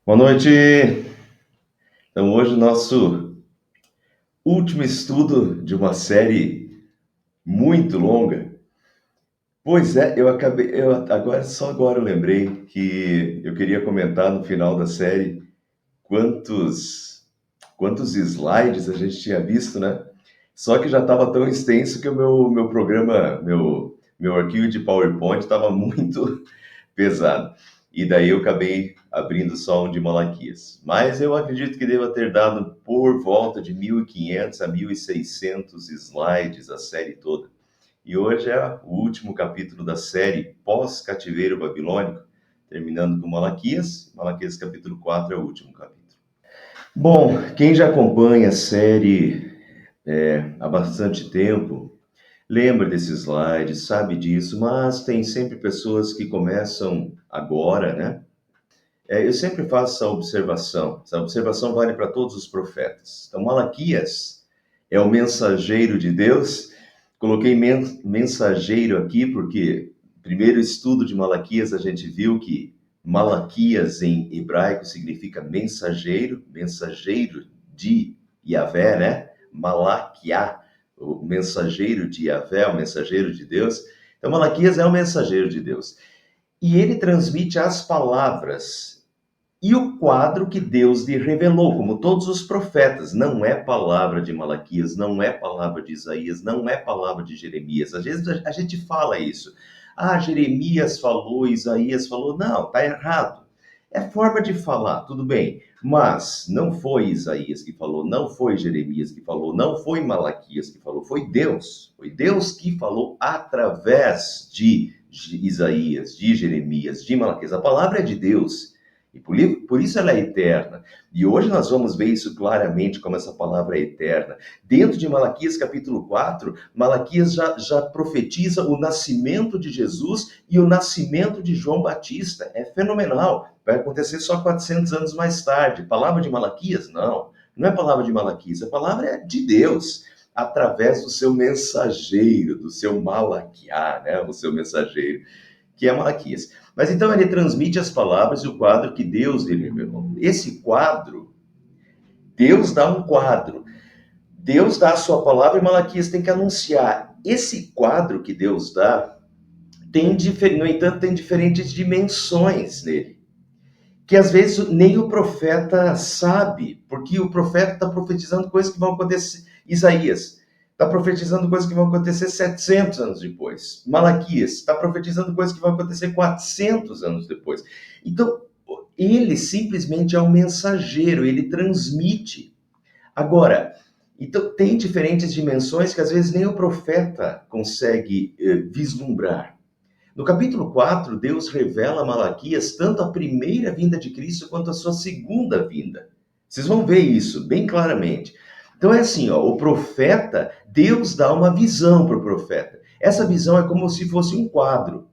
Boa noite! Então, hoje, o nosso último estudo de uma série muito longa. Pois é, só agora eu lembrei que eu queria comentar no final da série quantos slides a gente tinha visto, né? Só que já estava tão extenso que o meu programa, meu arquivo de PowerPoint estava muito pesado. E daí eu acabei abrindo só um de Malaquias. Mas eu acredito que deva ter dado por volta de 1.500 a 1.600 slides a série toda. E hoje é o último capítulo da série Pós-Cativeiro Babilônico, terminando com Malaquias. Malaquias capítulo 4 é o último capítulo. Bom, quem já acompanha a série há bastante tempo, lembra desses slides, sabe disso, mas tem sempre pessoas que começam agora, né? Eu sempre faço essa observação vale para todos os profetas. Então, Malaquias é o mensageiro de Deus. Coloquei mensageiro aqui porque, primeiro estudo de Malaquias, a gente viu que Malaquias em hebraico significa mensageiro, mensageiro de Yahvé, né? Malaquiá, o mensageiro de Yahvé, o mensageiro de Deus. Então, Malaquias é o mensageiro de Deus. E ele transmite as palavras e o quadro que Deus lhe revelou, como todos os profetas. Não é palavra de Malaquias, não é palavra de Isaías, não é palavra de Jeremias. Às vezes a gente fala isso. Ah, Jeremias falou, Isaías falou. Não, está errado. É forma de falar, tudo bem. Mas não foi Isaías que falou, não foi Jeremias que falou, não foi Malaquias que falou, foi Deus. Foi Deus que falou através de Isaías, de Jeremias, de Malaquias. A palavra é de Deus. E por isso ela é eterna. E hoje nós vamos ver isso claramente, como essa palavra é eterna. Dentro de Malaquias capítulo 4, Malaquias já profetiza o nascimento de Jesus e o nascimento de João Batista. É fenomenal. Vai acontecer só 400 anos mais tarde. Palavra de Malaquias? Não. Não é palavra de Malaquias, a palavra é de Deus, através do seu mensageiro, do seu Malaquiá, né? O seu mensageiro, que é Malaquias. Mas então ele transmite as palavras e o quadro que Deus lhe revelou. Esse quadro, Deus dá um quadro. Deus dá a sua palavra e Malaquias tem que anunciar. Esse quadro que Deus dá, no entanto, tem diferentes dimensões nele, que às vezes nem o profeta sabe, porque o profeta está profetizando coisas que vão acontecer. Isaías está profetizando coisas que vão acontecer 700 anos depois. Malaquias está profetizando coisas que vão acontecer 400 anos depois. Então, ele simplesmente é um mensageiro, ele transmite. Agora, então tem diferentes dimensões que às vezes nem o profeta consegue vislumbrar. No capítulo 4, Deus revela a Malaquias tanto a primeira vinda de Cristo quanto a sua segunda vinda. Vocês vão ver isso bem claramente. Então é assim, ó, o profeta, Deus dá uma visão para o profeta. Essa visão é como se fosse um quadro.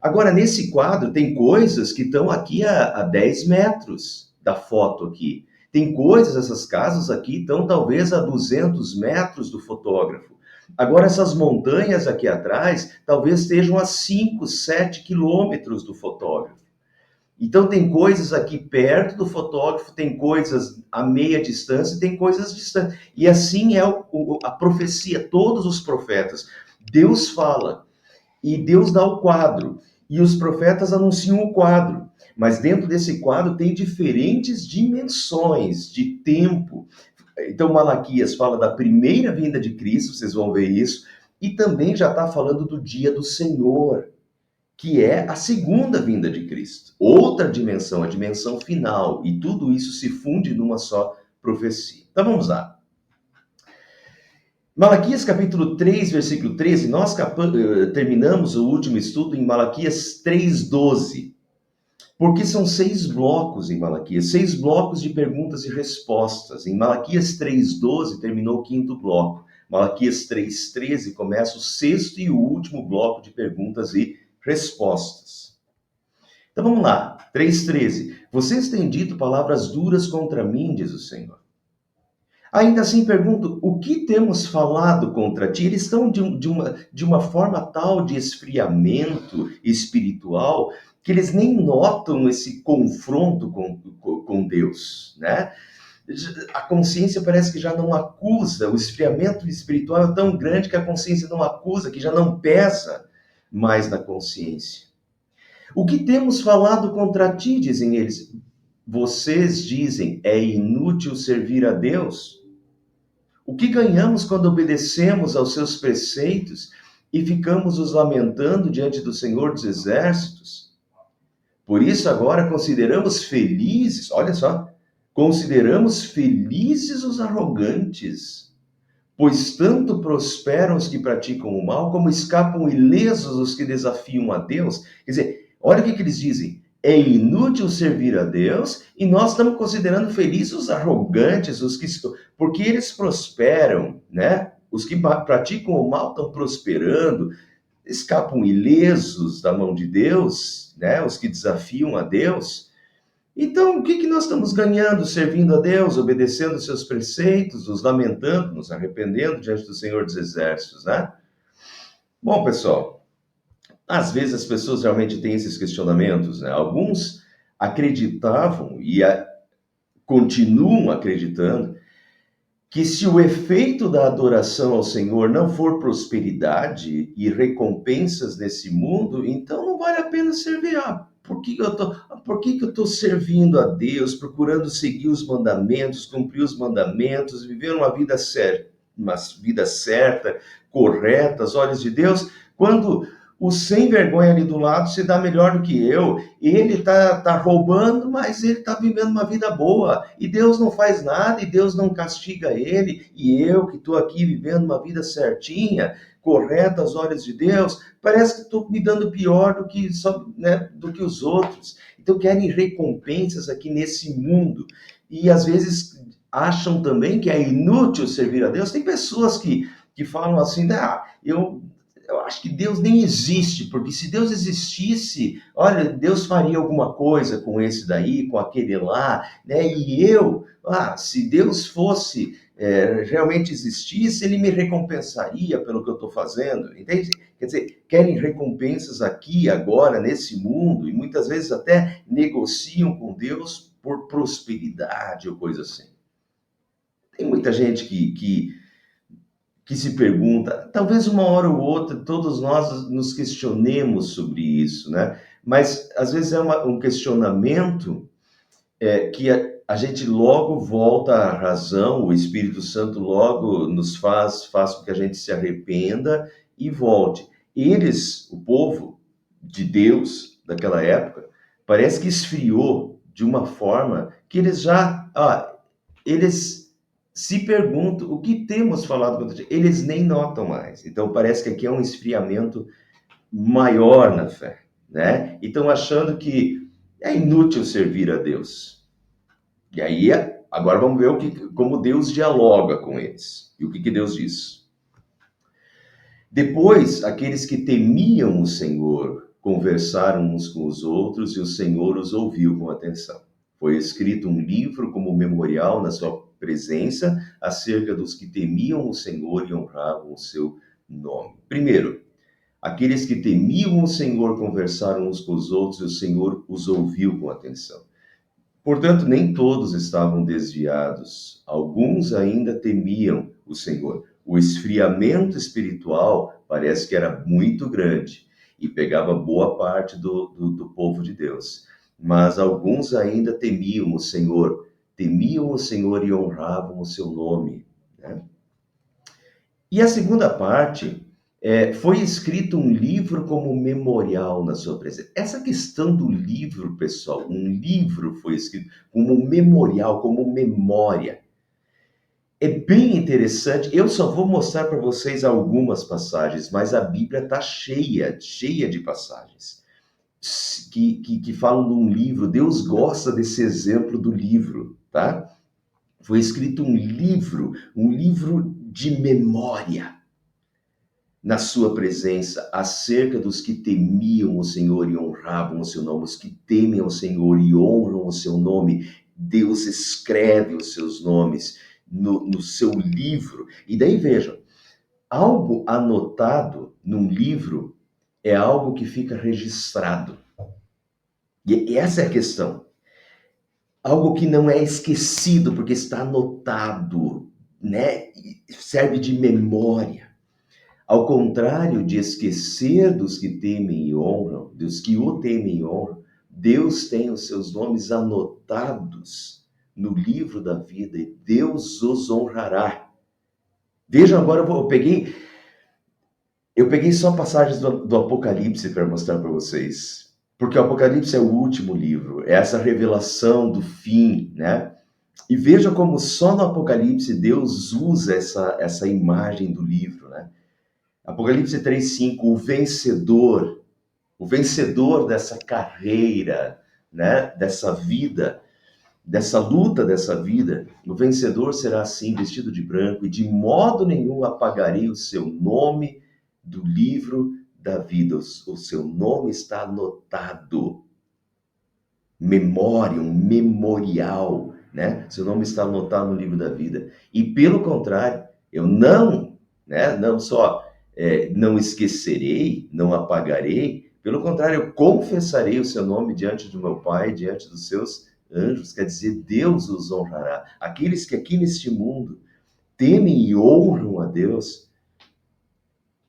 Agora, nesse quadro, tem coisas que estão aqui a 10 metros da foto aqui. Tem coisas, essas casas aqui estão talvez a 200 metros do fotógrafo. Agora, essas montanhas aqui atrás, talvez estejam a 5, 7 quilômetros do fotógrafo. Então, tem coisas aqui perto do fotógrafo, tem coisas a meia distância, tem coisas distantes. E assim é a profecia, todos os profetas. Deus fala e Deus dá o quadro. E os profetas anunciam o quadro. Mas dentro desse quadro tem diferentes dimensões de tempo. Então, Malaquias fala da primeira vinda de Cristo, vocês vão ver isso, e também já está falando do dia do Senhor, que é a segunda vinda de Cristo. Outra dimensão, a dimensão final, e tudo isso se funde numa só profecia. Então vamos lá. Malaquias capítulo 3, versículo 13, nós terminamos o último estudo em Malaquias 3:12, porque são 6 blocos em Malaquias, 6 blocos de perguntas e respostas. Em Malaquias 3:12 terminou o quinto bloco. Malaquias 3:13 começa o sexto e o último bloco de perguntas e respostas. Então vamos lá, 3:13. Vocês têm dito palavras duras contra mim, diz o Senhor. Ainda assim pergunto, o que temos falado contra ti? Eles estão de uma forma tal de esfriamento espiritual que eles nem notam esse confronto com Deus, né? A consciência parece que já não acusa, o esfriamento espiritual é tão grande que a consciência não acusa, que já não pesa mais na consciência. O que temos falado contra ti, dizem eles. Vocês dizem, é inútil servir a Deus? O que ganhamos quando obedecemos aos seus preceitos e ficamos os lamentando diante do Senhor dos Exércitos? Por isso agora consideramos felizes, olha só, consideramos felizes os arrogantes, pois tanto prosperam os que praticam o mal, como escapam ilesos os que desafiam a Deus. Quer dizer, olha o que eles dizem. É inútil servir a Deus e nós estamos considerando felizes os arrogantes, os que porque eles prosperam, né? Os que praticam o mal estão prosperando, escapam ilesos da mão de Deus, né? Os que desafiam a Deus. Então, o que nós estamos ganhando servindo a Deus, obedecendo os seus preceitos, nos lamentando, nos arrependendo diante do Senhor dos Exércitos, né? Bom, pessoal, às vezes as pessoas realmente têm esses questionamentos, né? Alguns acreditavam e continuam acreditando que se o efeito da adoração ao Senhor não for prosperidade e recompensas nesse mundo, então não vale a pena servir. Por que eu tô servindo a Deus, procurando seguir os mandamentos, cumprir os mandamentos, viver uma vida certa, correta, aos olhos de Deus, quando o sem vergonha ali do lado se dá melhor do que eu, ele tá roubando, mas ele tá vivendo uma vida boa, e Deus não faz nada, e Deus não castiga ele, e eu que estou aqui vivendo uma vida certinha, correta aos olhos de Deus, parece que estou me dando pior do que, né, do que os outros. Então querem recompensas aqui nesse mundo, e às vezes acham também que é inútil servir a Deus. Tem pessoas que falam assim, eu acho que Deus nem existe, porque se Deus existisse, olha, Deus faria alguma coisa com esse daí, com aquele lá, né? Se Deus fosse, realmente existisse, ele me recompensaria pelo que eu estou fazendo, entende? Quer dizer, querem recompensas aqui, agora, nesse mundo, e muitas vezes até negociam com Deus por prosperidade ou coisa assim. Tem muita gente que se pergunta, talvez uma hora ou outra todos nós nos questionemos sobre isso, né? Mas às vezes é um questionamento que a gente logo volta à razão, o Espírito Santo logo nos faz com que a gente se arrependa e volte. Eles, o povo de Deus daquela época, parece que esfriou de uma forma que eles se perguntam o que temos falado contra ti. Eles nem notam mais. Então parece que aqui é um esfriamento maior na fé, né? E estão achando que é inútil servir a Deus. E aí, agora vamos ver como Deus dialoga com eles. E o que Deus diz? Depois, aqueles que temiam o Senhor conversaram uns com os outros e o Senhor os ouviu com atenção. Foi escrito um livro como memorial na sua presença acerca dos que temiam o Senhor e honravam o seu nome. Primeiro, aqueles que temiam o Senhor conversaram uns com os outros e o Senhor os ouviu com atenção. Portanto, nem todos estavam desviados. Alguns ainda temiam o Senhor. O esfriamento espiritual parece que era muito grande e pegava boa parte do povo de Deus. Mas alguns ainda temiam o Senhor e honravam o seu nome, né? E a segunda parte, foi escrito um livro como memorial na sua presença. Essa questão do livro, pessoal, um livro foi escrito como memorial, como memória. É bem interessante. Eu só vou mostrar para vocês algumas passagens, mas a Bíblia está cheia de passagens que falam de um livro. Deus gosta desse exemplo do livro, tá? Foi escrito um livro de memória na sua presença, acerca dos que temiam o Senhor e honravam o seu nome, os que temem ao Senhor e honram o seu nome. Deus escreve os seus nomes no seu livro. E daí vejam, algo anotado num livro é algo que fica registrado. E essa é a questão. Algo que não é esquecido, porque está anotado, né? Serve de memória. Ao contrário de esquecer dos que temem e honram, dos que o temem e honram, Deus tem os seus nomes anotados no livro da vida e Deus os honrará. Vejam agora, eu peguei só passagens do Apocalipse para mostrar para vocês, porque o Apocalipse é o último livro, é essa revelação do fim, né? E veja como só no Apocalipse Deus usa essa imagem do livro, né? Apocalipse 3:5, o vencedor dessa carreira, né? Dessa vida, dessa luta dessa vida, o vencedor será assim, vestido de branco, e de modo nenhum apagarei o seu nome do livro da vida. O seu nome está anotado. Memória, um memorial, né? Seu nome está anotado no livro da vida. E pelo contrário, eu não, né? Não só não esquecerei, não apagarei, pelo contrário, eu confessarei o seu nome diante do meu Pai, diante dos seus anjos, quer dizer, Deus os honrará. Aqueles que aqui neste mundo temem e honram a Deus,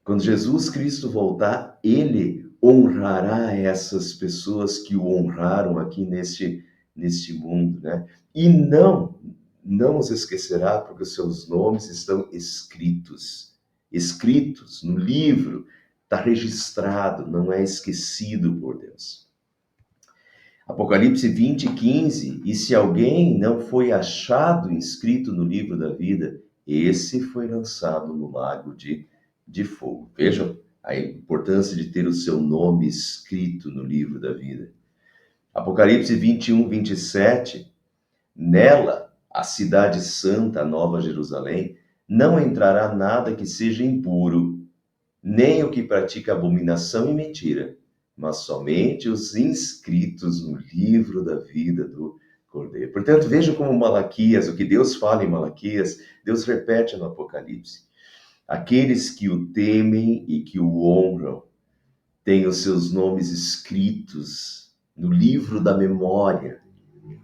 quando Jesus Cristo voltar, ele honrará essas pessoas que o honraram aqui neste mundo, né? E não os esquecerá, porque os seus nomes estão escritos no livro, está registrado, não é esquecido por Deus. Apocalipse 20:15, e se alguém não foi achado inscrito no livro da vida, esse foi lançado no lago de fogo. Vejam a importância de ter o seu nome escrito no livro da vida. Apocalipse 21:27, nela, a cidade santa, a nova Jerusalém, não entrará nada que seja impuro, nem o que pratica abominação e mentira, mas somente os inscritos no livro da vida do Cordeiro. Portanto, veja como Malaquias, o que Deus fala em Malaquias, Deus repete no Apocalipse. Aqueles que o temem e que o honram têm os seus nomes escritos no livro da memória,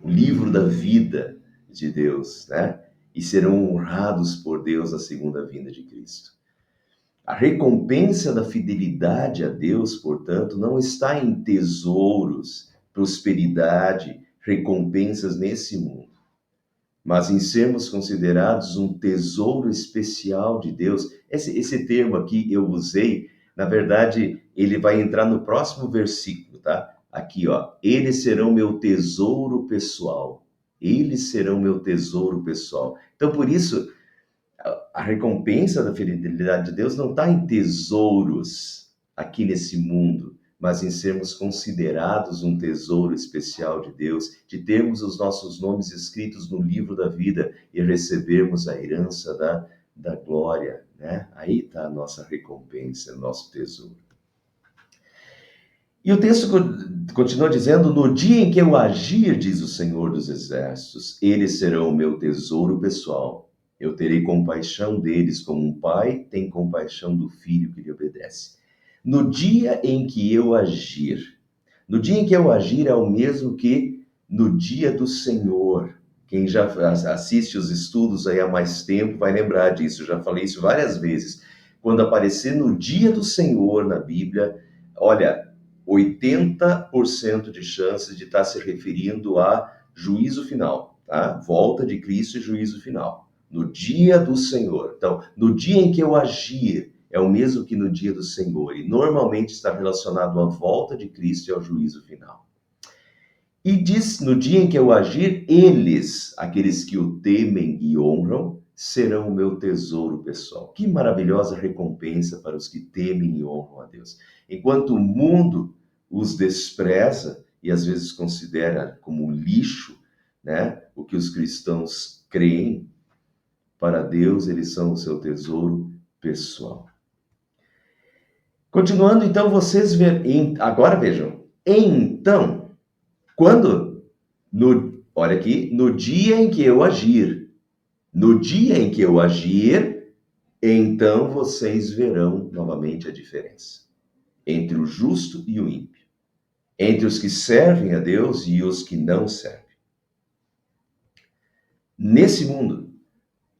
o livro da vida de Deus, né? E serão honrados por Deus na segunda vinda de Cristo. A recompensa da fidelidade a Deus, portanto, não está em tesouros, prosperidade, recompensas nesse mundo, mas em sermos considerados um tesouro especial de Deus. Esse termo aqui eu usei, na verdade, ele vai entrar no próximo versículo, tá? Aqui, ó, eles serão meu tesouro pessoal. Eles serão meu tesouro pessoal. Então, por isso, a recompensa da fidelidade de Deus não está em tesouros aqui nesse mundo, mas em sermos considerados um tesouro especial de Deus, de termos os nossos nomes escritos no livro da vida e recebermos a herança da glória, né? Aí está a nossa recompensa, o nosso tesouro. E o texto continua dizendo, no dia em que eu agir, diz o Senhor dos Exércitos, eles serão o meu tesouro pessoal. Eu terei compaixão deles como um pai tem compaixão do filho que lhe obedece. No dia em que eu agir, no dia em que eu agir é o mesmo que no dia do Senhor. Quem já assiste os estudos aí há mais tempo vai lembrar disso, eu já falei isso várias vezes. Quando aparecer no dia do Senhor na Bíblia, olha, 80% de chances de estar se referindo a juízo final, tá? Volta de Cristo e juízo final. No dia do Senhor. Então, no dia em que eu agir, é o mesmo que no dia do Senhor. E normalmente está relacionado à volta de Cristo e ao juízo final. E diz, no dia em que eu agir, eles, aqueles que o temem e honram, serão o meu tesouro pessoal. Que maravilhosa recompensa para os que temem e honram a Deus. Enquanto o mundo os despreza e às vezes considera como lixo, né, o que os cristãos creem, para Deus eles são o seu tesouro pessoal. Continuando, então, agora vejam. Então, quando? Olha aqui, no dia em que eu agir. No dia em que eu agir, então vocês verão novamente a diferença entre o justo e o ímpio. entre os que servem a Deus e os que não servem. Nesse mundo,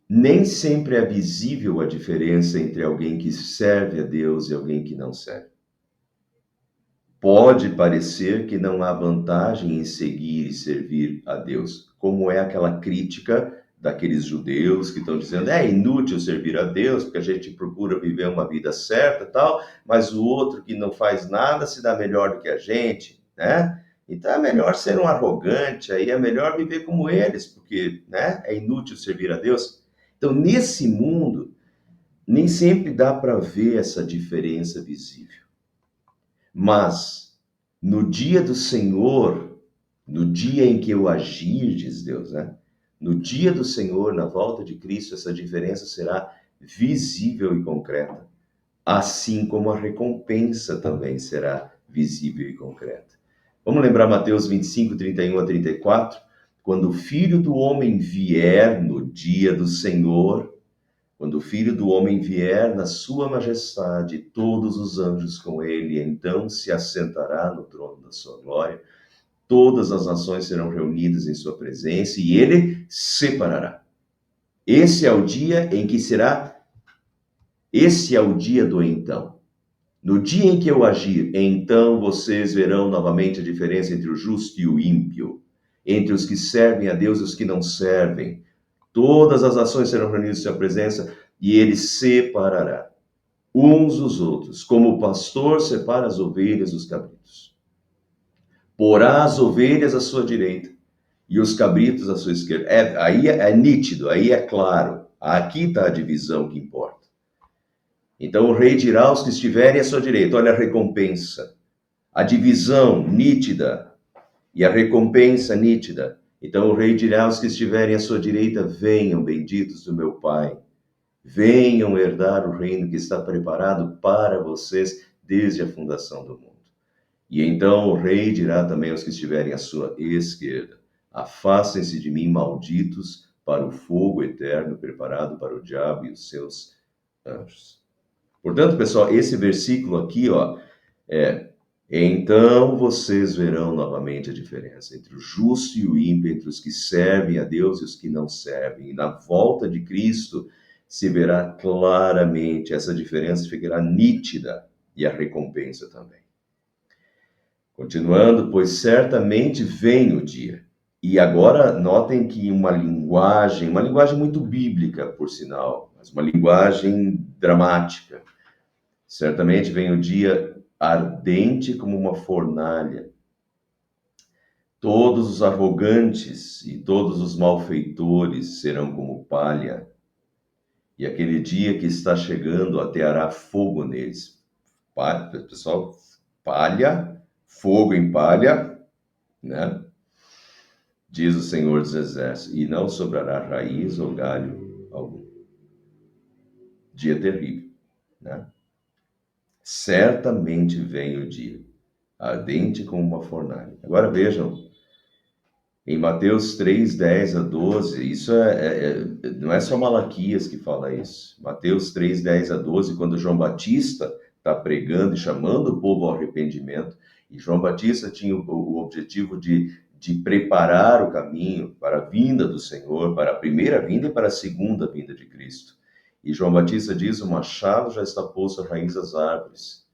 nem sempre é visível a diferença entre alguém que serve a Deus e alguém que não serve. Pode parecer que não há vantagem em seguir e servir a Deus, como é aquela crítica daqueles judeus que estão dizendo é inútil servir a Deus, porque a gente procura viver uma vida certa e tal, mas o outro que não faz nada se dá melhor do que a gente, né? Então é melhor ser um arrogante, aí é melhor viver como eles, porque, né, é inútil servir a Deus. Então, nesse mundo, nem sempre dá para ver essa diferença visível. Mas, no dia do Senhor, no dia em que eu agir, diz Deus, né? No dia do Senhor, na volta de Cristo, essa diferença será visível e concreta, assim como a recompensa também será visível e concreta. Vamos lembrar Mateus 25, 31 a 34? Quando o Filho do Homem vier no dia do Senhor, quando o Filho do Homem vier na sua majestade, todos os anjos com ele, então se assentará no trono da sua glória, todas as nações serão reunidas em sua presença e ele separará. Esse é o dia em que será, esse é o dia do então. No dia em que eu agir, então vocês verão novamente a diferença entre o justo e o ímpio, entre os que servem a Deus e os que não servem. Todas as nações serão reunidas em sua presença e ele separará uns os outros, como o pastor separa as ovelhas dos cabritos. Porá as ovelhas à sua direita e os cabritos à sua esquerda. Aí é nítido, aí é claro. Aqui está a divisão que importa. Então o rei dirá aos que estiverem à sua direita, olha a recompensa, a divisão nítida e a recompensa nítida. Então o rei dirá aos que estiverem à sua direita, venham, benditos do meu Pai, venham herdar o reino que está preparado para vocês desde a fundação do mundo. E então o rei dirá também aos que estiverem à sua esquerda, afastem-se de mim, malditos, para o fogo eterno preparado para o diabo e os seus anjos. Portanto, pessoal, esse versículo aqui, ó, então vocês verão novamente a diferença entre o justo e o ímpio, entre os que servem a Deus e os que não servem. E na volta de Cristo se verá claramente, essa diferença ficará nítida e a recompensa também. Continuando, pois certamente vem o dia. E agora notem que uma linguagem muito bíblica, por sinal, mas uma linguagem dramática. Certamente vem o dia ardente como uma fornalha. Todos os arrogantes e todos os malfeitores serão como palha. E aquele dia que está chegando ateará fogo neles. Pessoal, palha, fogo em palha, né? Diz o Senhor dos Exércitos, e não sobrará raiz ou galho algum. Dia terrível, né? Certamente vem o dia, ardente como uma fornalha. Agora vejam, em Mateus 3, 10 a 12, isso não é só Malaquias que fala isso. Mateus 3, 10 a 12, quando João Batista está pregando e chamando o povo ao arrependimento, e João Batista tinha o objetivo de preparar o caminho para a vinda do Senhor, para a primeira vinda e para a segunda vinda de Cristo. E João Batista diz, o machado já está posto à raiz das árvores.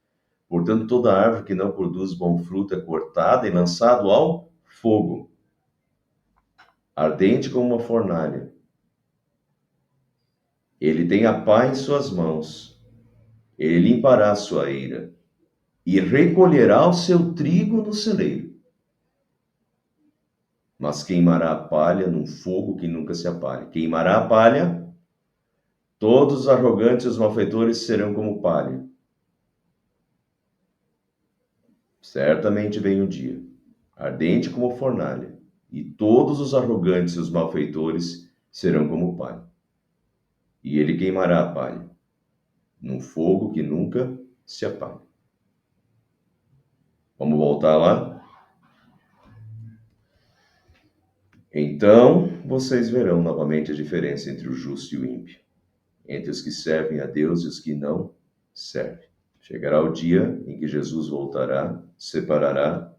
Portanto, toda árvore que não produz bom fruto é cortada e lançado ao fogo, ardente como uma fornalha. Ele tem a pá em suas mãos, ele limpará a sua eira e recolherá o seu trigo no celeiro, mas queimará a palha num fogo que nunca se apaga. Queimará a palha, todos os arrogantes e os malfeitores serão como palha. Certamente vem o dia, ardente como fornalha, e todos os arrogantes e os malfeitores serão como palha. E ele queimará a palha num fogo que nunca se apaga. Vamos voltar lá? Então vocês verão novamente a diferença entre o justo e o ímpio, entre os que servem a Deus e os que não servem. Chegará o dia em que Jesus voltará, separará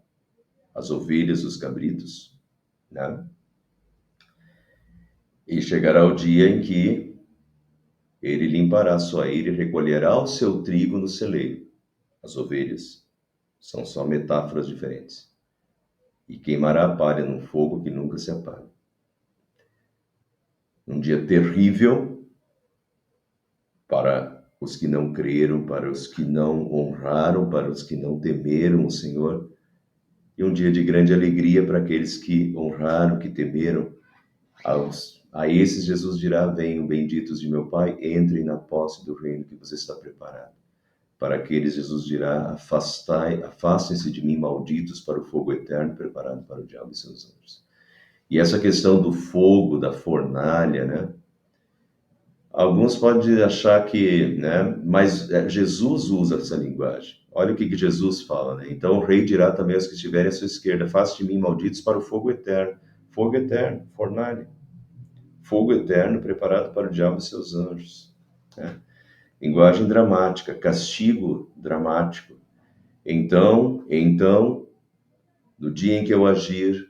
as ovelhas, os cabritos, né? E chegará o dia em que ele limpará a sua ira e recolherá o seu trigo no celeiro. As ovelhas são só metáforas diferentes. E queimará a palha num fogo que nunca se apaga. Um dia terrível para os que não creram, para os que não honraram, para os que não temeram o Senhor. E um dia de grande alegria para aqueles que honraram, que temeram. A esses Jesus dirá: venham benditos de meu Pai, entrem na posse do reino que você está preparado. Para aqueles Jesus dirá: afastem-se de mim, malditos, para o fogo eterno preparado para o diabo e seus anjos. E essa questão do fogo, da fornalha, né? Alguns podem achar que, né? Mas Jesus usa essa linguagem. Olha o que Jesus fala, né? Então o rei dirá também aos que estiverem à sua esquerda: afaste de mim, malditos, para o fogo eterno. Fogo eterno, fornalha. Fogo eterno preparado para o diabo e seus anjos. Né? Linguagem dramática, castigo dramático. Então, no dia em que eu agir,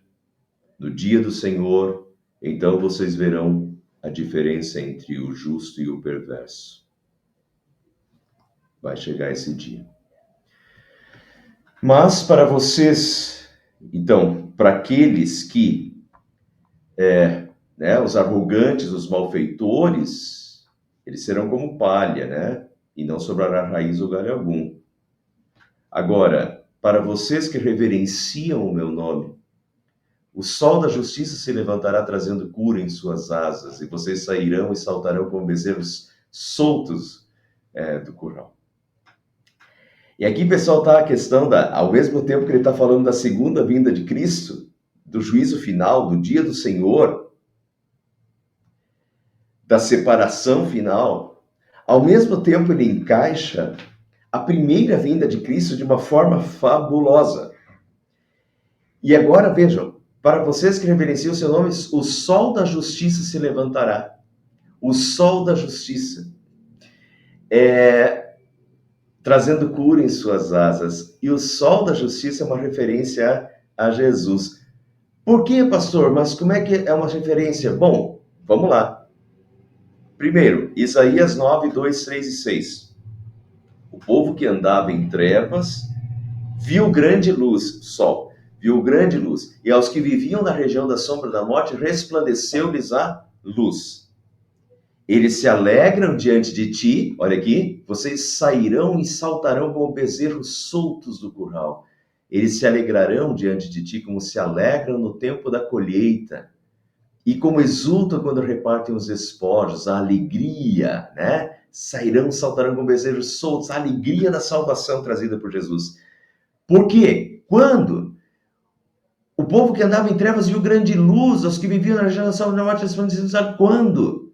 no dia do Senhor, então vocês verão a diferença entre o justo e o perverso. Vai chegar esse dia. Mas para vocês, então, para aqueles que, os arrogantes, os malfeitores, eles serão como palha, né? E não sobrará raiz ou galho algum. Agora, para vocês que reverenciam o meu nome, o sol da justiça se levantará trazendo cura em suas asas, e vocês sairão e saltarão como bezerros soltos do curral. E aqui, pessoal, está a questão ao mesmo tempo que ele está falando da segunda vinda de Cristo, do juízo final, do dia do Senhor, da separação final, ao mesmo tempo ele encaixa a primeira vinda de Cristo de uma forma fabulosa. E agora, vejam, para vocês que reverenciam o seu nome, o sol da justiça se levantará. O sol da justiça. Trazendo cura em suas asas. E o sol da justiça é uma referência a Jesus. Por que, pastor? Mas como é que é uma referência? Bom, vamos lá. Primeiro, Isaías 9, 2, 3 e 6. O povo que andava em trevas viu grande luz, sol, viu grande luz. E aos que viviam na região da sombra da morte, resplandeceu-lhes a luz. Eles se alegram diante de ti, olha aqui, vocês sairão e saltarão como bezerros soltos do curral. Eles se alegrarão diante de ti como se alegram no tempo da colheita. E como exultam quando repartem os despojos, a alegria, né? Sairão, saltarão como bezerros soltos, a alegria da salvação trazida por Jesus. Por quê? Quando o povo que andava em trevas viu grande luz, os que viviam na região da sombra da morte resplandeceu, sabe quando?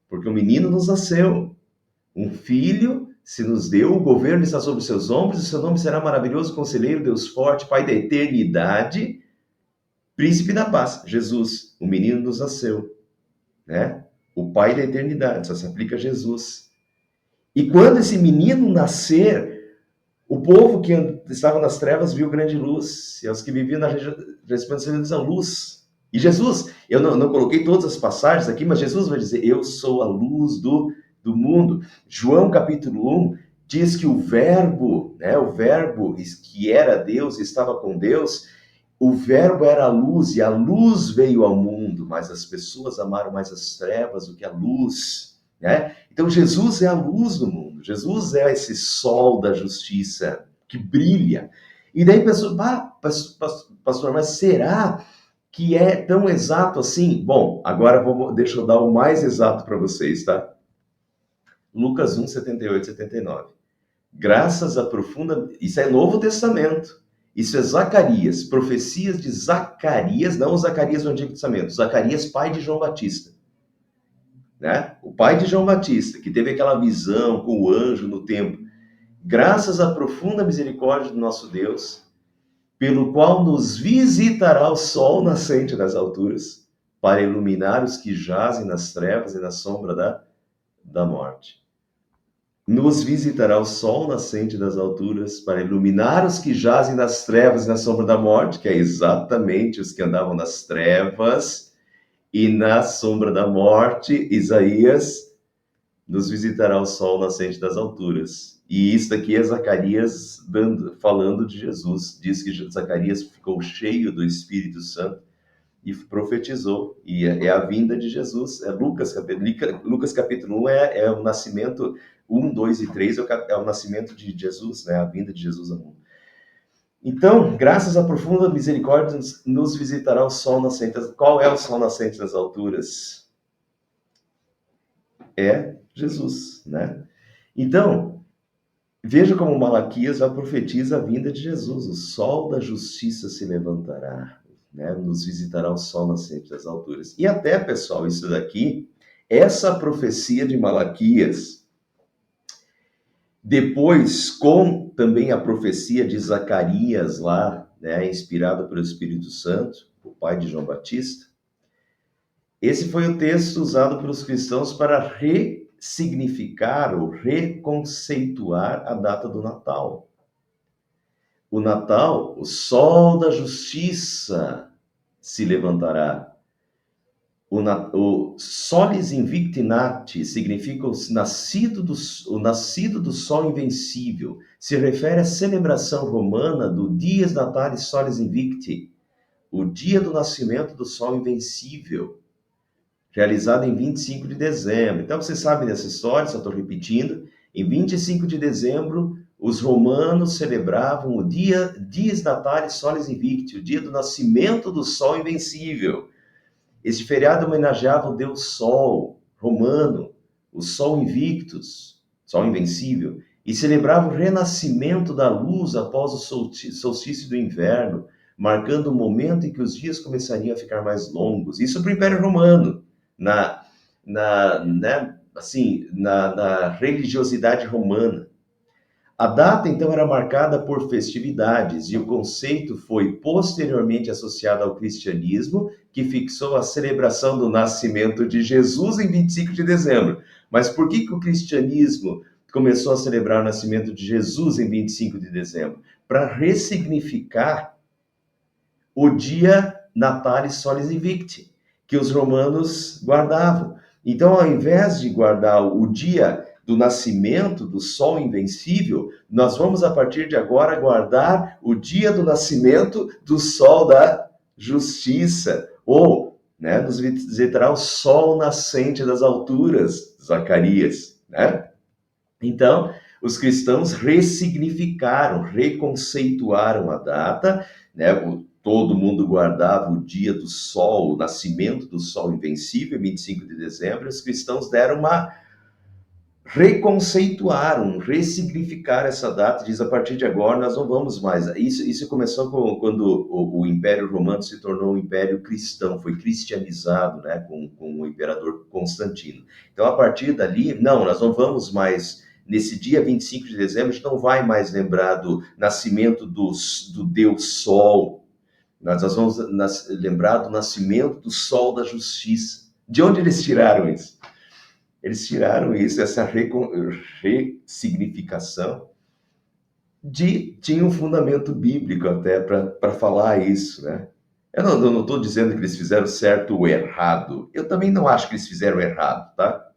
Porque um menino nos nasceu, um filho se nos deu, o governo está sobre seus ombros, e seu nome será maravilhoso, conselheiro, Deus forte, Pai da eternidade, príncipe da paz, Jesus. O menino nos nasceu, né? O Pai da eternidade, só se aplica a Jesus. E quando esse menino nascer, o povo que estava nas trevas viu grande luz, e aos que viviam na região resplandeceu luz. E Jesus, eu não coloquei todas as passagens aqui, mas Jesus vai dizer: eu sou a luz do mundo. João capítulo 1 diz que o verbo que era Deus, estava com Deus, o verbo era a luz, e a luz veio ao mundo, mas as pessoas amaram mais as trevas do que a luz, né? Então Jesus é a luz do mundo, Jesus é esse sol da justiça que brilha. E daí pessoas, pastor, mas será que é tão exato assim? Bom, agora deixa eu dar o mais exato para vocês, tá? Lucas 1, 78, 79. Graças à profunda... Isso é Novo Testamento. Isso é Zacarias, profecias de Zacarias, não o Zacarias do Antigo Testamento, Zacarias, pai de João Batista. Né? O pai de João Batista, que teve aquela visão com o anjo no templo. Graças à profunda misericórdia do nosso Deus, pelo qual nos visitará o sol nascente das alturas, para iluminar os que jazem nas trevas e na sombra da morte. Nos visitará o sol nascente das alturas para iluminar os que jazem nas trevas e na sombra da morte, que é exatamente os que andavam nas trevas e na sombra da morte. Isaías, nos visitará o sol nascente das alturas. E isso aqui é Zacarias falando de Jesus. Diz que Zacarias ficou cheio do Espírito Santo e profetizou. E é a vinda de Jesus. É Lucas capítulo 1 é o nascimento, 1, 2 e 3 é o nascimento de Jesus, né? A vinda de Jesus ao mundo. Então, graças à profunda misericórdia, nos visitará o sol nascente. Qual é o sol nascente das alturas? É Jesus, né? Então, veja como Malaquias já profetiza a vinda de Jesus. O sol da justiça se levantará, né? Nos visitará o sol nascente das alturas. E até, pessoal, isso daqui, essa profecia de Malaquias, depois com também a profecia de Zacarias lá, né? Inspirada pelo Espírito Santo, o pai de João Batista, esse foi o texto usado pelos cristãos para ressignificar ou reconceituar a data do Natal. O Natal, o sol da justiça se levantará. O solis invicti nati significa o nascido do sol invencível. Se refere à celebração romana do Dies Natalis Solis Invicti, o dia do nascimento do sol invencível, realizado em 25 de dezembro. Então, você sabe dessa história, só estou repetindo. Em 25 de dezembro, os romanos celebravam o dia Dies Natalis Solis Invicti, o dia do nascimento do Sol Invencível. Este feriado homenageava o deus Sol romano, o Sol Invictus, Sol Invencível, e celebrava o renascimento da luz após o solstício do inverno, marcando o momento em que os dias começariam a ficar mais longos. Isso para o Império Romano, na religiosidade romana. A data, então, era marcada por festividades e o conceito foi posteriormente associado ao cristianismo, que fixou a celebração do nascimento de Jesus em 25 de dezembro. Mas por que o cristianismo começou a celebrar o nascimento de Jesus em 25 de dezembro? Para ressignificar o dia Natalis Solis Invicti, que os romanos guardavam. Então, ao invés de guardar o dia do nascimento do Sol Invencível, nós vamos, a partir de agora, guardar o dia do nascimento do Sol da Justiça, ou, né, nos visitará o Sol nascente das alturas, Zacarias, né? Então, os cristãos ressignificaram, reconceituaram a data, né? Todo mundo guardava o dia do sol, o nascimento do sol invencível, 25 de dezembro, e os cristãos deram reconceituaram, ressignificaram essa data, diz a partir de agora nós não vamos mais. Isso começou quando o Império Romano se tornou um império cristão, foi cristianizado, né, com o imperador Constantino. Então, a partir dali, não, nós não vamos mais, nesse dia 25 de dezembro, a gente não vai mais lembrar do nascimento do Deus Sol, nós vamos lembrar do nascimento do Sol da Justiça. De onde eles tiraram isso? Eles tiraram isso, essa ressignificação, tinha um fundamento bíblico até para falar isso, né? Eu não estou dizendo que eles fizeram certo ou errado. Eu também não acho que eles fizeram errado, tá?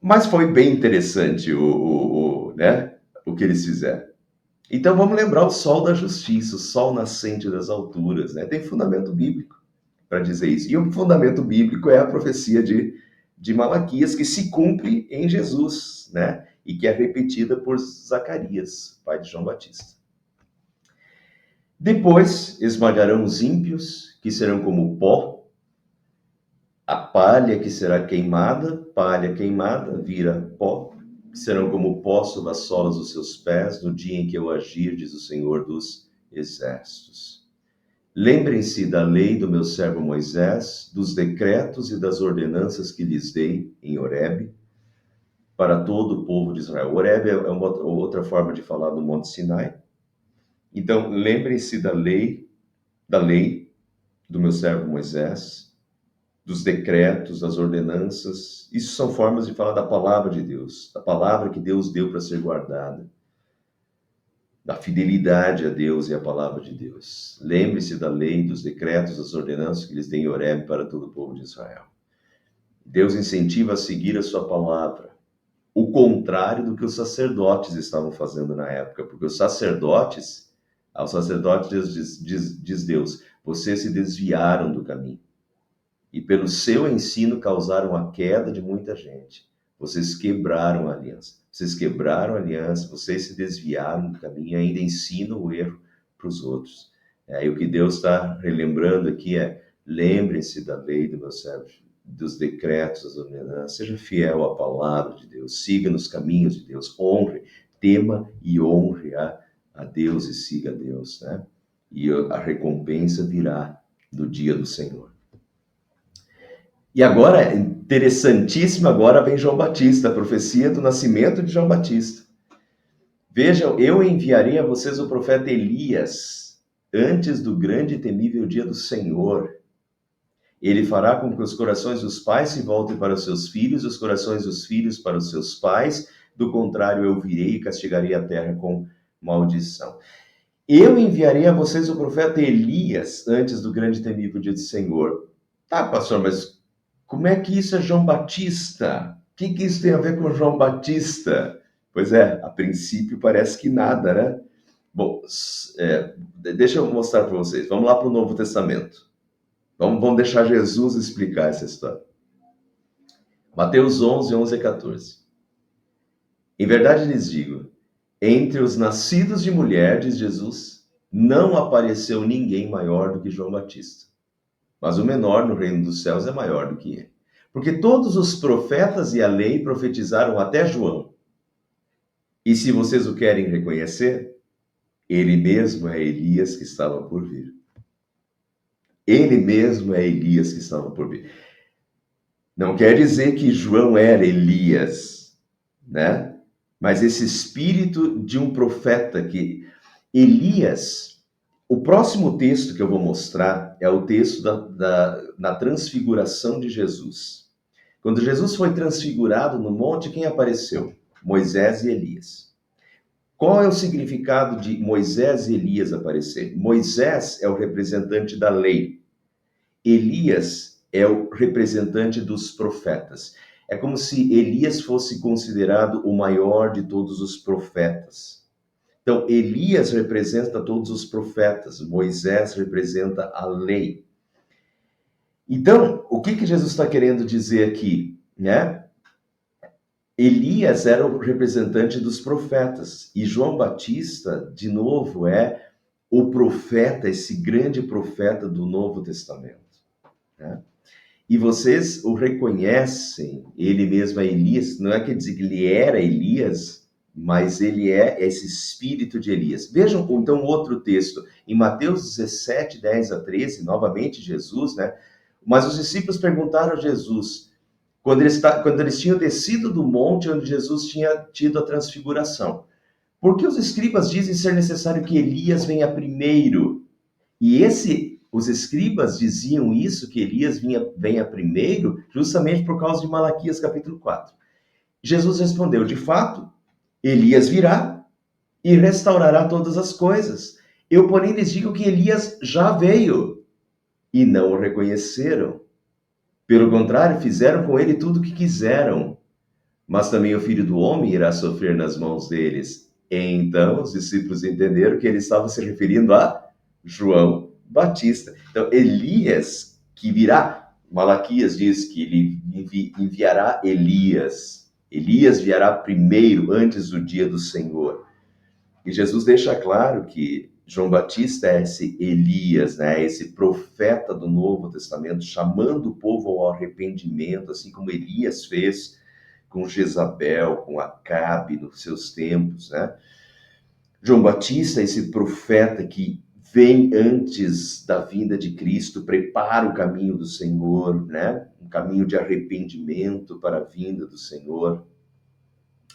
Mas foi bem interessante né, o que eles fizeram. Então vamos lembrar o sol da justiça, o sol nascente das alturas, né? Tem fundamento bíblico para dizer isso. E o fundamento bíblico é a profecia de Malaquias, que se cumpre em Jesus, né? E que é repetida por Zacarias, pai de João Batista. Depois esmagarão os ímpios, que serão como pó, a palha que será queimada, palha queimada vira pó, que serão como pó sobre as solas dos seus pés, no dia em que eu agir, diz o Senhor dos Exércitos. Lembrem-se da lei do meu servo Moisés, dos decretos e das ordenanças que lhes dei em Horebe, para todo o povo de Israel. Horebe é uma outra forma de falar do Monte Sinai. Então, lembrem-se da lei do meu servo Moisés, dos decretos, das ordenanças. Isso são formas de falar da palavra de Deus, da palavra que Deus deu para ser guardada, da fidelidade a Deus e à palavra de Deus. Lembre-se da lei, dos decretos, das ordenanças que lhes dei em Horebe para todo o povo de Israel. Deus incentiva a seguir a sua palavra, o contrário do que os sacerdotes estavam fazendo na época, porque os sacerdotes, aos sacerdotes diz Deus, vocês se desviaram do caminho e pelo seu ensino causaram a queda de muita gente. Vocês quebraram a aliança. Vocês quebraram a aliança, vocês se desviaram do caminho e ainda ensinam o erro para os outros. E o que Deus está relembrando aqui é, lembrem-se da lei do meu servo, dos decretos, das ordenanças, seja fiel à palavra de Deus, siga nos caminhos de Deus, honre, tema e honre a Deus e siga a Deus, né? E a recompensa virá no dia do Senhor. E agora, interessantíssimo, agora vem João Batista, a profecia do nascimento de João Batista. Vejam, eu enviarei a vocês o profeta Elias, antes do grande e temível dia do Senhor. Ele fará com que os corações dos pais se voltem para os seus filhos, os corações dos filhos para os seus pais. Do contrário, eu virei e castigarei a terra com maldição. Eu enviarei a vocês o profeta Elias, antes do grande e temível dia do Senhor. Tá, pastor, mas como é que isso é João Batista? O que isso tem a ver com João Batista? Pois é, a princípio parece que nada, né? Bom, deixa eu mostrar para vocês. Vamos lá para o Novo Testamento. Vamos deixar Jesus explicar essa história. Mateus 11, 11 a 14. Em verdade lhes digo, entre os nascidos de mulher, diz Jesus, não apareceu ninguém maior do que João Batista. Mas o menor no reino dos céus é maior do que ele. Porque todos os profetas e a lei profetizaram até João. E se vocês o querem reconhecer, ele mesmo é Elias que estava por vir. Ele mesmo é Elias que estava por vir. Não quer dizer que João era Elias, né? Mas esse espírito de um profeta que Elias, o próximo texto que eu vou mostrar é o texto da transfiguração de Jesus. Quando Jesus foi transfigurado no monte, quem apareceu? Moisés e Elias. Qual é o significado de Moisés e Elias aparecer? Moisés é o representante da lei. Elias é o representante dos profetas. É como se Elias fosse considerado o maior de todos os profetas. Então, Elias representa todos os profetas, Moisés representa a lei. Então, o que Jesus está querendo dizer aqui, né? Elias era o representante dos profetas, e João Batista, de novo, é o profeta, esse grande profeta do Novo Testamento, né? E vocês o reconhecem, ele mesmo é Elias, não é que dizer que ele era Elias, mas ele é esse espírito de Elias. Vejam, então, outro texto, em Mateus 17, 10 a 13, novamente Jesus, né? Mas os discípulos perguntaram a Jesus, quando eles tinham descido do monte onde Jesus tinha tido a transfiguração, por que os escribas dizem ser necessário que Elias venha primeiro? E os escribas diziam isso, que Elias venha primeiro, justamente por causa de Malaquias capítulo 4. Jesus respondeu, de fato, Elias virá e restaurará todas as coisas. Eu, porém, lhes digo que Elias já veio e não o reconheceram. Pelo contrário, fizeram com ele tudo o que quiseram. Mas também o Filho do Homem irá sofrer nas mãos deles. Então, os discípulos entenderam que ele estava se referindo a João Batista. Então, Elias, que virá, Malaquias diz que ele enviará Elias. Elias virá primeiro, antes do dia do Senhor. E Jesus deixa claro que João Batista é esse Elias, né? Esse profeta do Novo Testamento, chamando o povo ao arrependimento, assim como Elias fez com Jezabel, com Acabe, nos seus tempos, né? João Batista é esse profeta que vem antes da vinda de Cristo, prepara o caminho do Senhor, né? Um caminho de arrependimento para a vinda do Senhor.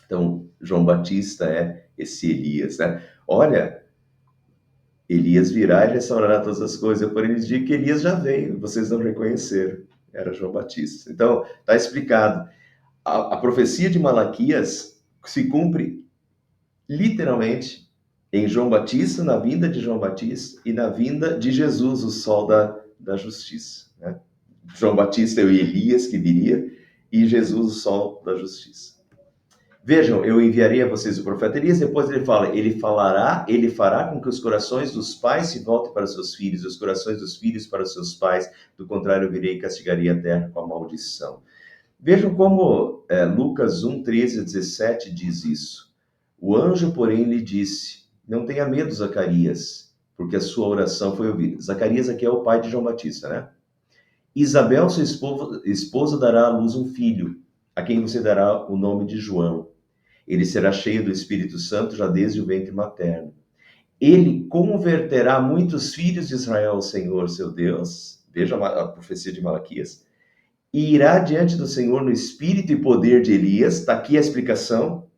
Então, João Batista é esse Elias, né? Olha, Elias virá e restaurará todas as coisas. Eu, porém, lhes digo que Elias já veio, vocês não reconheceram. era João Batista. Então, está explicado. A profecia de Malaquias se cumpre literalmente em João Batista, na vinda de João Batista e na vinda de Jesus, o sol da justiça. Né? João Batista é o Elias que viria e Jesus, o sol da justiça. Vejam, eu enviarei a vocês o profeta Elias, depois ele fala, ele fará com que os corações dos pais se voltem para os seus filhos, e os corações dos filhos para os seus pais, do contrário eu virei e castigarei a terra com a maldição. Vejam como Lucas 1, 13 a 17 diz isso. O anjo, porém, lhe disse, não tenha medo, Zacarias, porque a sua oração foi ouvida. Zacarias aqui é o pai de João Batista, né? Isabel, sua esposa, dará à luz um filho, a quem você dará o nome de João. Ele será cheio do Espírito Santo já desde o ventre materno. Ele converterá muitos filhos de Israel ao Senhor, seu Deus. Veja a profecia de Malaquias. E irá diante do Senhor no espírito e poder de Elias. Está aqui a explicação.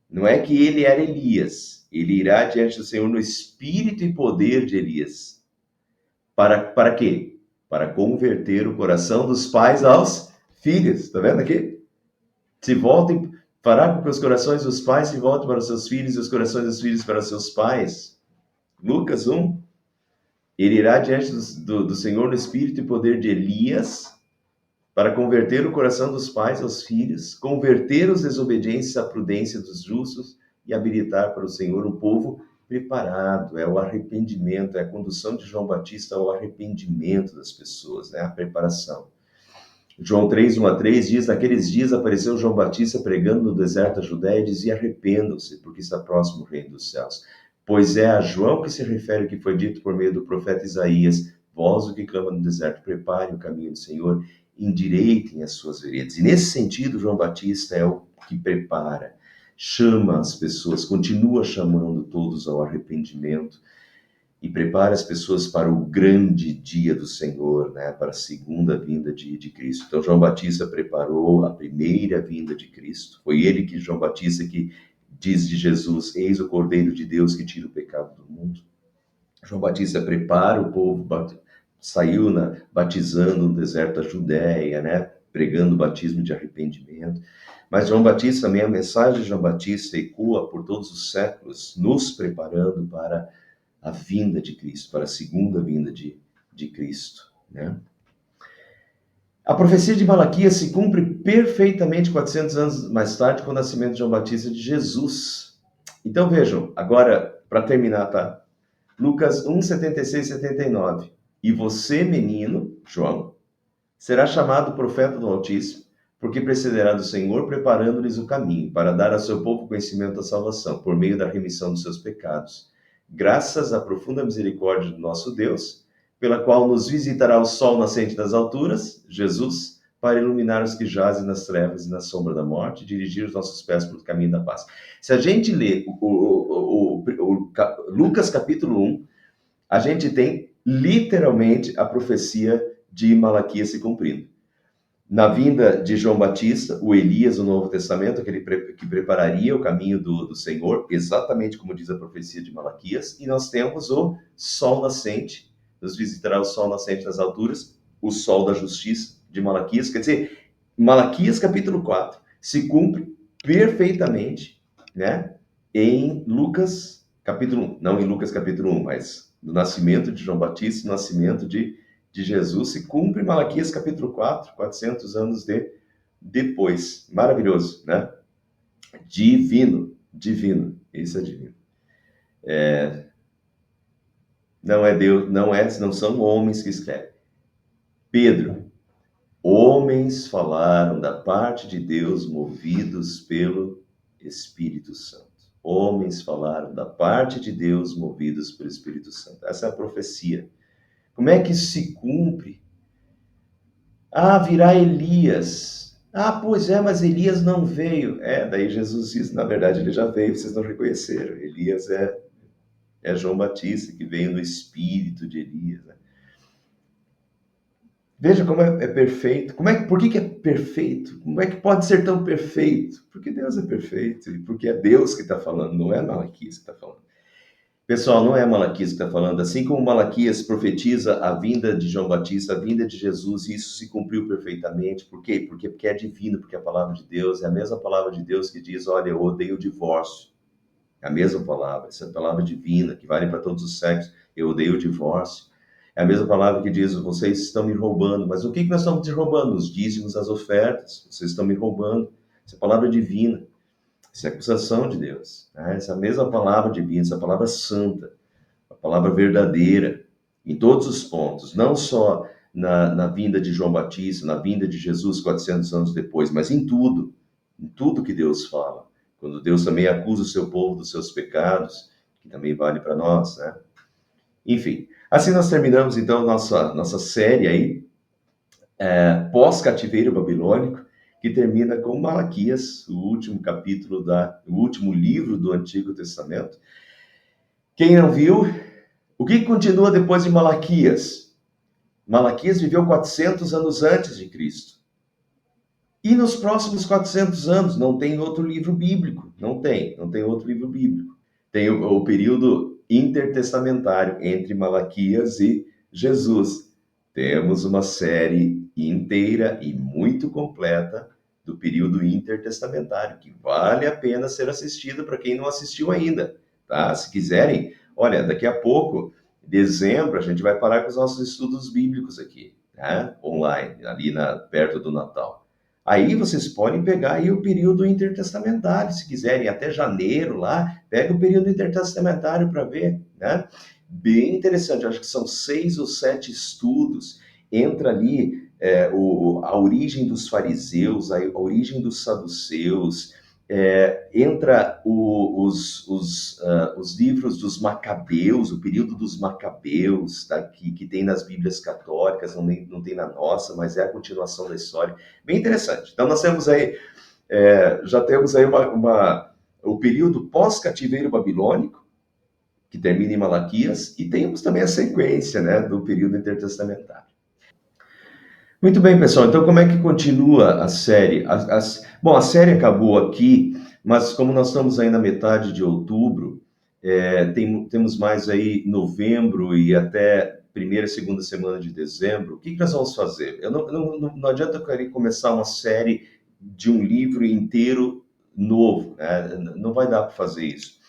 Não é que ele era Elias. Ele irá diante do Senhor no espírito e poder de Elias. Para quê? Para converter o coração dos pais aos filhos. Está vendo aqui? Se voltem, fará com que os corações dos pais se voltem para os seus filhos e os corações dos filhos para os seus pais. Lucas 1. Ele irá diante do Senhor no espírito e poder de Elias para converter o coração dos pais aos filhos, converter os desobedientes à prudência dos justos e habilitar para o Senhor um povo preparado. É o arrependimento, é a condução de João Batista ao arrependimento das pessoas, né? A preparação. João 3, 1 a 3 diz, naqueles dias apareceu João Batista pregando no deserto da Judéia e dizia, arrependam-se, porque está próximo o reino dos céus. Pois é a João que se refere o que foi dito por meio do profeta Isaías, vós o que clama no deserto, prepare o caminho do Senhor, endireitem as suas veredas. E nesse sentido, João Batista é o que prepara, chama as pessoas, continua chamando todos ao arrependimento e prepara as pessoas para o grande dia do Senhor, né? Para a segunda vinda de Cristo. Então, João Batista preparou a primeira vinda de Cristo. Foi ele que, João Batista, que diz de Jesus, eis o Cordeiro de Deus que tira o pecado do mundo. João Batista prepara o povo, saiu batizando no deserto da Judéia, né? Pregando o batismo de arrependimento. Mas João Batista, também a mensagem de João Batista ecoa por todos os séculos, nos preparando para a vinda de Cristo, para a segunda vinda de Cristo, né? A profecia de Malaquias se cumpre perfeitamente 400 anos mais tarde com o nascimento de João Batista de Jesus. Então vejam, agora, para terminar, tá? Lucas 1, 76 e 79. E você, menino, João, será chamado profeta do Altíssimo, porque precederá do Senhor, preparando-lhes o caminho, para dar ao seu povo conhecimento da salvação, por meio da remissão dos seus pecados. Graças à profunda misericórdia do nosso Deus, pela qual nos visitará o sol nascente das alturas, Jesus, para iluminar os que jazem nas trevas e na sombra da morte, e dirigir os nossos pés pelo caminho da paz. Se a gente lê Lucas capítulo 1, a gente tem literalmente a profecia de Malaquias se cumprindo. Na vinda de João Batista, o Elias, do Novo Testamento, aquele que prepararia o caminho do Senhor, exatamente como diz a profecia de Malaquias, e nós temos o sol nascente, nos visitará o sol nascente das alturas, o sol da justiça de Malaquias, quer dizer, Malaquias capítulo 4 se cumpre perfeitamente, né, em Lucas capítulo 1, não em Lucas capítulo 1, mas no nascimento de João Batista, no nascimento de Jesus, se cumpre Malaquias capítulo 4, 400 anos depois. Maravilhoso, né? Divino, isso é divino. Não é Deus, não são homens que escrevem. Pedro, homens falaram da parte de Deus movidos pelo Espírito Santo. Homens falaram da parte de Deus movidos pelo Espírito Santo. Essa é a profecia. Como é que isso se cumpre? Ah, virá Elias. Ah, pois é, mas Elias não veio. Daí Jesus diz, na verdade ele já veio, vocês não reconheceram. Elias é João Batista, que veio no espírito de Elias, né? Veja como é perfeito. Por que é perfeito? Como é que pode ser tão perfeito? Porque Deus é perfeito, e porque é Deus que está falando, não é Malaquias que está falando. Pessoal, não é Malaquias que está falando. Assim como Malaquias profetiza a vinda de João Batista, a vinda de Jesus, e isso se cumpriu perfeitamente. Por quê? Porque é divino, porque a palavra de Deus é a mesma palavra de Deus que diz: olha, eu odeio o divórcio. É a mesma palavra, essa palavra divina que vale para todos os sexos. Eu odeio o divórcio. É a mesma palavra que diz: vocês estão me roubando. Mas o que nós estamos te roubando? Os dízimos, as ofertas. Vocês estão me roubando. Essa palavra divina. Isso é acusação de Deus. Né? Essa mesma palavra divina, essa palavra santa, a palavra verdadeira, em todos os pontos, não só na vinda de João Batista, na vinda de Jesus 400 anos depois, mas em tudo que Deus fala. Quando Deus também acusa o seu povo dos seus pecados, que também vale para nós, né? Enfim, assim nós terminamos então nossa série aí, pós-cativeiro babilônico, que termina com Malaquias, o último capítulo o último livro do Antigo Testamento. Quem não viu, o que continua depois de Malaquias? Malaquias viveu 400 anos antes de Cristo. E nos próximos 400 anos não tem outro livro bíblico, não tem outro livro bíblico. Tem o período intertestamentário entre Malaquias e Jesus. Temos uma série inteira e muito completa do período intertestamentário, que vale a pena ser assistida para quem não assistiu ainda, tá? Se quiserem, olha, daqui a pouco, dezembro, a gente vai parar com os nossos estudos bíblicos aqui, né? Online, ali perto do Natal. Aí vocês podem pegar aí o período intertestamentário, se quiserem, até janeiro lá, pega o período intertestamentário para ver, né? Bem interessante, acho que são 6 ou 7 estudos, entra ali a origem dos fariseus, a origem dos saduceus, entra os livros dos Macabeus, o período dos Macabeus, tá, que tem nas Bíblias católicas, não tem na nossa, mas é a continuação da história. Bem interessante. Então, nós temos aí, já temos aí o período pós-cativeiro babilônico, que termina em Malaquias, e temos também a sequência, né, do período intertestamentário. Muito bem, pessoal. Então, como é que continua a série? Bom, a série acabou aqui, mas como nós estamos aí na metade de outubro, temos mais aí novembro e até primeira e segunda semana de dezembro. O que nós vamos fazer? Não adianta eu querer começar uma série de um livro inteiro novo, né? Não vai dar para fazer isso.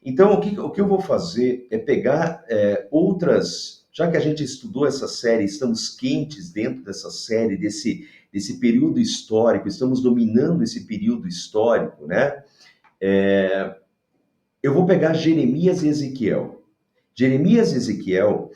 Então, o que eu vou fazer é pegar outras. Já que a gente estudou essa série, estamos quentes dentro dessa série, desse período histórico, estamos dominando esse período histórico, né? Eu vou pegar Jeremias e Ezequiel. Jeremias e Ezequiel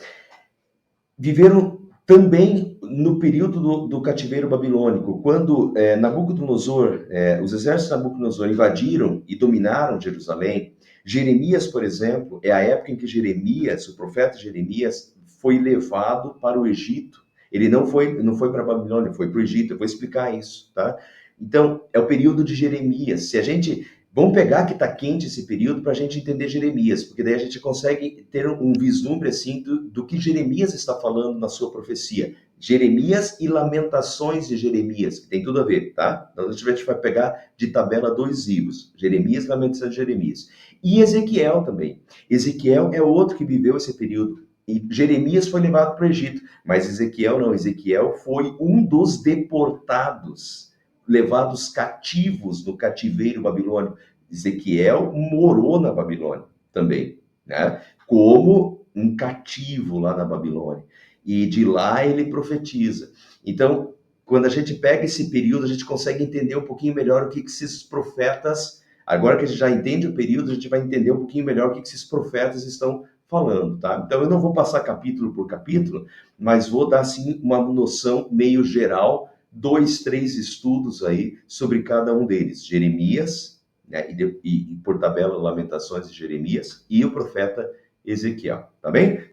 viveram também no período do cativeiro babilônico, quando Nabucodonosor, os exércitos de Nabucodonosor invadiram e dominaram Jerusalém. Jeremias, por exemplo, é a época em que Jeremias, o profeta Jeremias, foi levado para o Egito. Ele não foi para a Babilônia, foi para o Egito. Eu vou explicar isso, tá? Então, é o período de Jeremias. Se a gente Vamos pegar que está quente esse período para a gente entender Jeremias, porque daí a gente consegue ter um vislumbre assim do que Jeremias está falando na sua profecia. Jeremias e Lamentações de Jeremias, que tem tudo a ver, tá? Então a gente vai pegar de tabela 2 livros, Jeremias e Lamentações de Jeremias. E Ezequiel também. Ezequiel é outro que viveu esse período. E Jeremias foi levado para o Egito, mas Ezequiel não. Ezequiel foi um dos deportados, levados cativos no cativeiro babilônico. Ezequiel morou na Babilônia também, né? Como um cativo lá na Babilônia. E de lá ele profetiza. Então, quando a gente pega esse período, a gente consegue entender um pouquinho melhor o que esses profetas, agora que a gente já entende o período, a gente vai entender um pouquinho melhor o que esses profetas estão falando, tá? Então, eu não vou passar capítulo por capítulo, mas vou dar, assim, uma noção meio geral, 2, 3 estudos aí sobre cada um deles. Jeremias, né, e por tabela Lamentações de Jeremias e o profeta Ezequiel, tá bem?